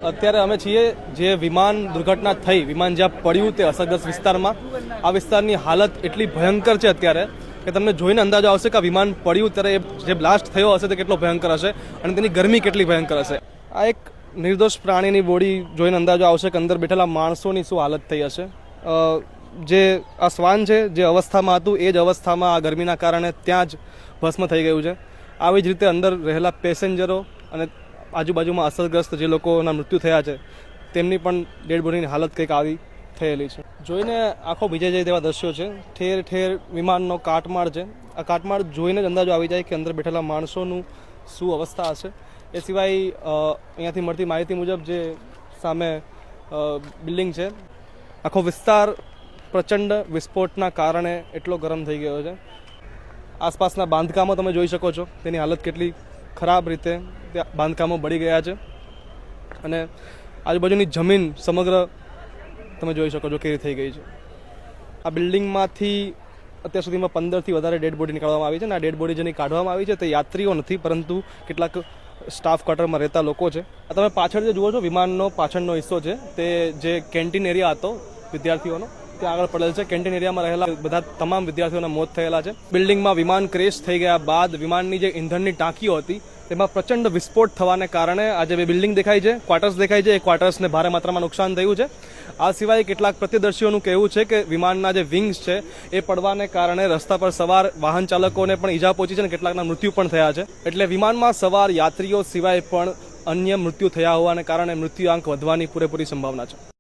અત્યારે અમે છીએ જે વિમાન દુર્ઘટના થઈ, વિમાન જ્યાં પડ્યું તે અસરગ્રસ્ત વિસ્તારમાં. આ વિસ્તારની હાલત એટલી ભયંકર છે અત્યારે કે તમને જોઈને અંદાજો આવશે કે આ વિમાન પડ્યું ત્યારે જે બ્લાસ્ટ થયો હશે તે કેટલો ભયંકર હશે અને તેની ગરમી કેટલી ભયંકર હશે. આ એક નિર્દોષ પ્રાણીની બોડી જોઈને અંદાજો આવશે કે અંદર બેઠેલા માણસોની શું હાલત થઈ હશે. જે આ શ્વાન છે જે અવસ્થામાં હતું એ જ અવસ્થામાં આ ગરમીના કારણે ત્યાં જ ભસ્મ થઈ ગયું છે. આવી જ રીતે અંદર રહેલા પેસેન્જરો અને આજુબાજુમાં અસરગ્રસ્ત જે લોકોના મૃત્યુ થયા છે તેમની પણ ડેડ બોડીની હાલત કંઈક આવી થયેલી છે. જોઈને આંખો ભીજાઈ જાય તેવા દ્રશ્યો છે. ઠેર ઠેર વિમાનનો કાટમાળ છે. આ કાટમાળ જોઈને જ અંદાજો આવી જાય કે અંદર બેઠેલા માણસોનું શું અવસ્થા હશે. એ સિવાય અહીંયાથી મળતી માહિતી મુજબ જે સામે બિલ્ડિંગ છે આખો વિસ્તાર પ્રચંડ વિસ્ફોટના કારણે એટલો ગરમ થઈ ગયો છે. આસપાસના બાંધકામો તમે જોઈ શકો છો, તેની હાલત કેટલી ખરાબ રીતે ત્યાં બાંધકામો બળી ગયા છે અને આજુબાજુની જમીન સમગ્ર તમે જોઈ શકો છો કેવી થઈ ગઈ છે. આ બિલ્ડિંગમાંથી અત્યાર સુધીમાં 15થી વધારે ડેડ બોડી નીકાળવામાં આવી છે અને આ ડેડ બોડી જેની કાઢવામાં આવી છે તે યાત્રીઓ નથી પરંતુ કેટલાક સ્ટાફ ક્વાર્ટરમાં રહેતા લોકો છે. આ તમે પાછળ જે જુઓ છો વિમાનનો પાછળનો હિસ્સો છે તે જે કેન્ટીન એરિયા હતો વિદ્યાર્થીઓનો ત્યાં આગળ પડેલ છે. કેન્ટીન એરિયામાં રહેલા બધા તમામ વિદ્યાર્થીઓના મોત થયેલા છે. બિલ્ડિંગમાં વિમાન ક્રેશ થઈ ગયા બાદ વિમાનની જે ઇંધણની ટાંકીઓ હતી તેમાં પ્રચંડ વિસ્ફોટ થવાને કારણે આ જે બિલ્ડિંગ દેખાય છે, ક્વાર્ટર્સ દેખાય છે, એ ક્વાર્ટર્સને ભારે માત્રામાં નુકસાન થયું છે. આ સિવાય કેટલાક પ્રત્યદર્શીઓનું કહેવું છે કે વિમાનના જે વિંગ્સ છે એ પડવાને કારણે રસ્તા પર સવાર વાહન ચાલકોને પણ ઈજા પહોંચી છે અને કેટલાકના મૃત્યુ પણ થયા છે. એટલે વિમાનમાં સવાર યાત્રીઓ સિવાય પણ અન્ય મૃત્યુ થયા હોવાને કારણે મૃત્યુઆંક વધવાની પૂરેપૂરી સંભાવના છે.